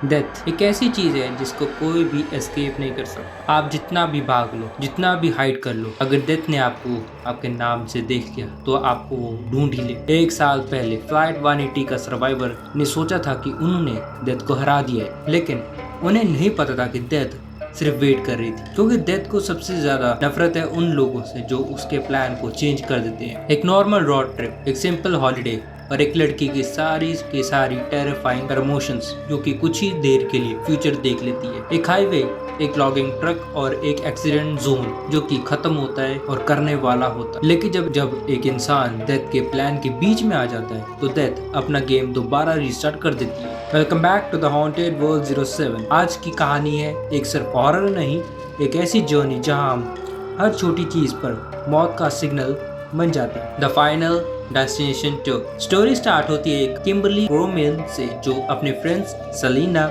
Death एक ऐसी चीज है जिसको कोई भी एस्केप नहीं कर सकता। आप जितना भी भाग लो, जितना भी हाइड कर लो, अगर डेथ ने आपको आपके नाम से देख लिया तो आपको वो ढूंढ ही ले। 1 साल पहले फ्लाइट 180 का सर्वाइवर ने सोचा था कि उन्होंने डेथ को हरा दिया है, लेकिन उन्हें नहीं पता था कि डेथ सिर्फ वेट कर रही थी, क्योंकि डेथ को सबसे ज्यादा नफरत है उन लोगों से जो उसके प्लान को चेंज कर देते हैं। एक नॉर्मल रोड ट्रिप, एक सिंपल हॉलिडे और एक लड़की की सारी टेरिफाइंग इमोशंस जो कि कुछ ही देर के लिए फ्यूचर देख लेती है। एक हाईवे, एक लॉगिंग ट्रक और एक एक्सीडेंट जोन जो कि खत्म होता है और करने वाला होता है। लेकिन जब एक इंसान डेथ के प्लान के बीच में आ जाता है तो डेथ अपना गेम दोबारा रिस्टार्ट कर देती है। Welcome back to the haunted world 07। आज की कहानी है एक सिर्फ हॉरर नहीं, एक ऐसी जर्नी जहां हम हर छोटी चीज पर मौत का सिग्नल बन जाते हैं। The final destination 2। Story start होती है एक किम्बरली क्रोमेन से जो अपने फ्रेंड्स सलीना,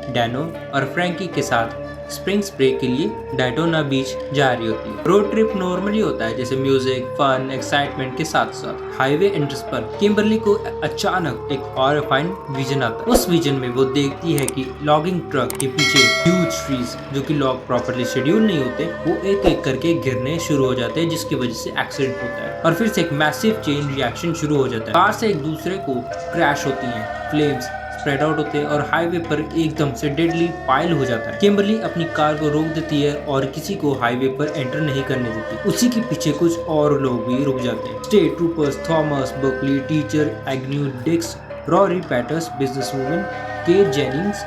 डैनो और फ्रैंकी के साथ स्प्रिंग्स ब्रेक के लिए डायटोना बीच जा रही होती है। रोड ट्रिप नॉर्मली होता है, जैसे म्यूजिक, फन, एक्साइटमेंट के साथ साथ। हाईवे एंट्रेंस पर किम्बरली को अचानक एक हॉरिफाइंग विजन आता है। उस विजन में वो देखती है कि लॉगिंग ट्रक के पीछे ह्यूज ट्रीज जो कि लॉग प्रॉपर्ली शेड्यूल नहीं होते, वो एक एक करके गिरने शुरू हो जाते हैं, जिसकी वजह से एक्सीडेंट होता है और फिर से एक मैसिव चेन रिएक्शन शुरू हो जाता है। कार से एक दूसरे को क्रैश होती है, फ्लेम्स स्प्रेड आउट होते हैं और हाईवे पर एकदम से डेडली फायर हो जाता है। किम्बरली अपनी कार को रोक देती है और किसी को हाईवे पर एंटर नहीं करने देती। उसी के पीछे कुछ और लोग भी रुक जाते हैं। State troopers Thomas Buckley, teacher Agnew Dix, Rory Peters, business woman Kate Jennings,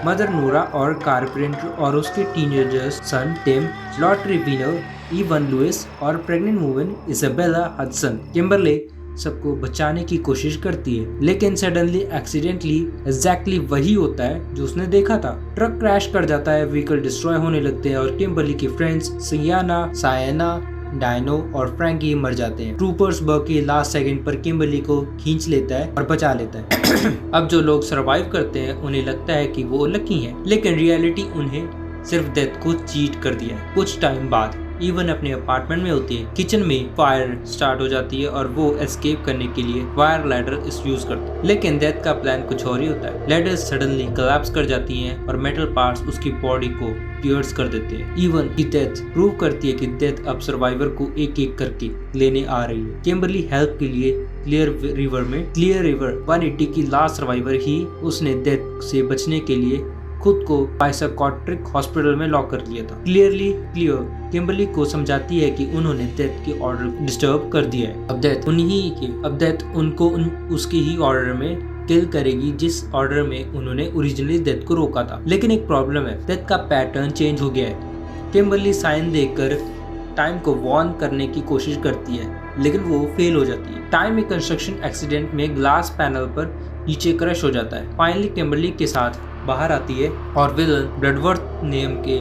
mother Nora और कारपेंटर और उसके teenagers son Tim, lottery winner Evan Lewis और pregnant woman Isabella Hudson. Kimberly सबको बचाने की कोशिश करती है, लेकिन सडनली एक्सीडेंटली एग्जैक्टली वही होता है जो उसने देखा था। ट्रक क्रैश कर जाता है, व्हीकल डिस्ट्रॉय होने लगते हैं और किम्बरली के फ्रेंड्स सायना, डायनो और फ्रैंकी मर जाते हैं। ट्रूपर्स बर्की लास्ट सेकंड पर किम्बरली को खींच लेता है और बचा लेता है। अब जो लोग सरवाइव करते हैं उन्हें लगता है कि वो लकी हैं, लेकिन रियलिटी उन्हें सिर्फ डेथ को चीट कर दिया है। कुछ टाइम बाद इवन अपने अपार्टमेंट में होती है। किचन में फायर स्टार्ट हो जाती है और वो एस्केप करने के लिए वायर लैडर यूज करते हैं, लेकिन डेथ का प्लान कुछ और ही होता है। लैडर सडनली कोलैप्स कर जाती हैं और मेटल पार्ट्स उसकी बॉडी को पियर्स कर देते हैं। इवन की डेथ प्रूव करती है कि डेथ अब सर्वाइवर को एक एक करके लेने आ रही है। किम्बरली हेल्प के लिए क्लियर रिवर 180 की लास्ट सर्वाइवर ही उसने डेथ से बचने के लिए खुद को साइकोट्रिक हॉस्पिटल में लॉक कर लिया था। क्लियर किम्बरली को समझाती है कि उन्होंने डेथ के ऑर्डर डिस्टर्ब कर दिया है। अब डेथ उनको उसके ही ऑर्डर में किल करेगी जिस ऑर्डर में उन्होंने ओरिजिनली डेथ को रोका था। लेकिन एक प्रॉब्लम है, डेथ का पैटर्न चेंज हो गया है। किम्बरली साइन देकर टाइम को वार्न करने की कोशिश करती है, लेकिन वो फेल हो जाती है। टाइम एक कंस्ट्रक्शन एक्सीडेंट में ग्लास पैनल पर नीचे क्रश हो जाता है। फाइनली किम्बरली के साथ बाहर आती है और विलन ब्रैडवर्थ नेम के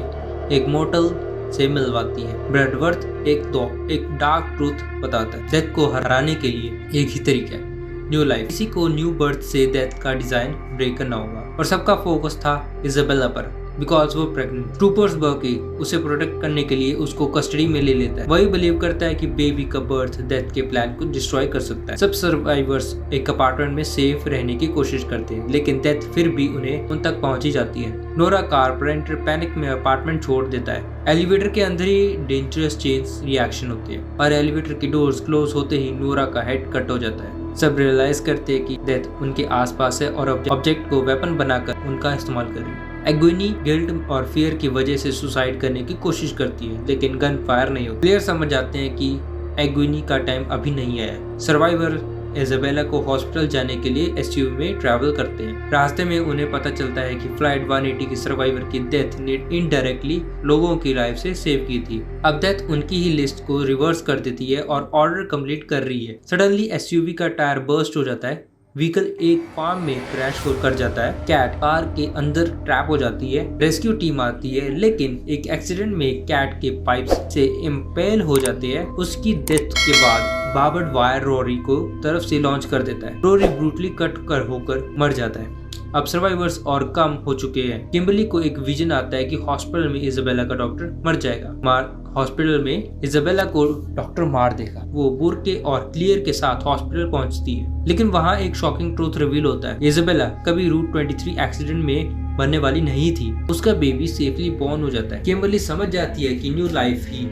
एक मोटल से मिलवाती है। ब्रैडवर्थ एक डार्क ट्रूथ बताता है, डेथ को हराने के लिए एक ही तरीका है, न्यू लाइफ। किसी को न्यू बर्थ से डेथ का डिजाइन ब्रेक करना होगा और सबका फोकस था इजाबेला पर, बिकॉज वो प्रेग्नेंट। ट्रूपर्स बर्की उसे प्रोटेक्ट करने के लिए उसको कस्टडी में ले लेता है। वही बिलीव करता है कि बेबी का बर्थ डेथ के प्लान को डिस्ट्रॉय कर सकता है। सब सर्वाइवर्स एक अपार्टमेंट में सेफ रहने की कोशिश करते हैं, लेकिन डेथ फिर भी उन्हें उन तक पहुंची जाती है। नोरा कारपेंटर पैनिक में अपार्टमेंट छोड़ देता है। एलिवेटर के अंदर ही डेंजरस चेन रिएक्शन होती है और एलिवेटर की डोर्स क्लोज होते ही नोरा का हेड कट हो जाता है। सब रियलाइज करते हैं कि डेथ उनके आसपास है और ऑब्जेक्ट को वेपन बनाकर उनका इस्तेमाल कर रही है। एग्विनी गिल्ट और फियर की वजह से सुसाइड करने की कोशिश करती है, लेकिन गन फायर नहीं होती। क्लियर समझ जाते हैं कि एग्विनी का टाइम अभी नहीं आया। सर्वाइवर इजाबेला को हॉस्पिटल जाने के लिए एसयूवी में ट्रैवल करते हैं। रास्ते में उन्हें पता चलता है कि फ्लाइट 180 की सर्वाइवर की डेथ ने इनडायरेक्टली लोगों की लाइफ से सेव की थी। अब डेथ उनकी ही लिस्ट को रिवर्स कर देती है और ऑर्डर कंप्लीट कर रही है। सडनली एसयूवी का टायर बर्स्ट हो जाता है, व्हीकल एक फार्म में क्रैश कर जाता है। कैट कार के अंदर ट्रैप हो जाती है। रेस्क्यू टीम आती है, लेकिन एक एक्सीडेंट में कैट के पाइप्स से इम्पेल हो जाते हैं। उसकी डेथ के बाद बाबर्ड वायर रोरी को तरफ से लॉन्च कर देता है। रोरी ब्रूटली कट कर होकर मर जाता है। अब सर्वाइवर्स और कम हो चुके हैं। किम्बरली को एक विजन आता है कि हॉस्पिटल में इजाबेला का डॉक्टर मर जाएगा। हॉस्पिटल में इजाबेला को डॉक्टर मार देगा। वो बुर्के और क्लियर के साथ हॉस्पिटल पहुंचती है, लेकिन वहां एक शॉकिंग ट्रूथ रिवील होता है। इजाबेला कभी रूट 23 एक्सीडेंट में बनने वाली नहीं थी। उसका बेबी सेफली बॉर्न हो जाता है। किम्बरली समझ जाती है कि न्यू लाइफ ही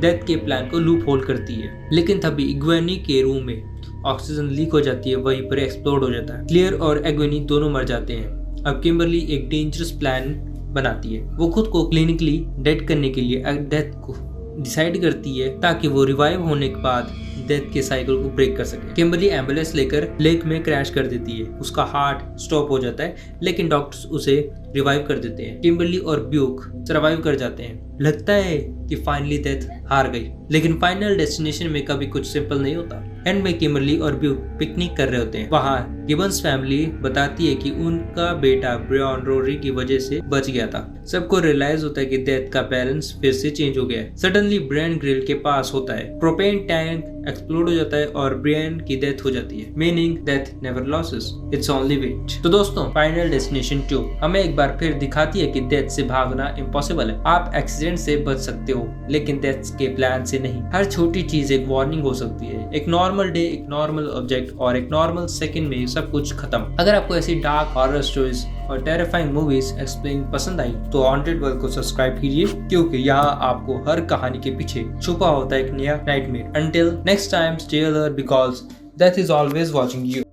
डेथ के प्लान को लूप होल करती है, लेकिन तभी इग्वेनी के रूम में ऑक्सीजन लीक हो जाती है, वहीं पर एक्सप्लोड हो जाता है। क्लियर और इग्वेनी दोनों मर जाते हैं। अब किम्बरली एक डेंजरस प्लान बनाती है। वो खुद को क्लिनिकली डेड करने के लिए डेथ को डिसाइड करती है ताकि वो रिवाइव होने के बाद डेथ के साइकिल को ब्रेक कर सके। किम्बरली एम्बुलेंस लेकर लेक में क्रैश कर देती है। उसका हार्ट स्टॉप हो जाता है, लेकिन डॉक्टर्स उसे रिवाइव कर देते हैं। किम्बरली और ब्यूक सर्वाइव कर जाते हैं। लगता है कि फाइनली डेथ हार गई, लेकिन फाइनल डेस्टिनेशन में कभी कुछ सिंपल नहीं होता। एंड में किम्बरली और ब्यूक पिकनिक कर रहे होते हैं। वहाँ गिबन्स फैमिली बताती है कि उनका बेटा ब्रियन रोरी की वजह से बच गया था। सबको रियलाइज होता है कि डेथ का बैलेंस फिर से चेंज हो गया है। सडनली ब्रियन ग्रिल के पास होता है। प्रोपेन टैंक एक्सप्लोड हो जाता है और ब्रियन की डेथ हो जाती है, meaning death never loses, it's only wait. तो दोस्तों, फाइनल डेस्टिनेशन 2 हमें एक बार फिर दिखाती है कि डेथ से भागना इम्पॉसिबल है। आप एक्सीडेंट से बच सकते हो, लेकिन डेथ के प्लान से नहीं। हर छोटी चीज एक वार्निंग हो सकती है। एक नॉर्मल डे, एक नॉर्मल ऑब्जेक्ट और एक नॉर्मल सेकंड में सब कुछ खत्म। अगर आपको ऐसी डार्क हॉरर स्टोरीज और टेरिफाइंग मूवीज एक्सप्लेन पसंद आई तो हॉन्टेड वर्ल्ड को सब्सक्राइब कीजिए, क्योंकि यहाँ आपको हर कहानी के पीछे छुपा होता है एक नया nightmare. Until next time, stay alert because death is always watching you.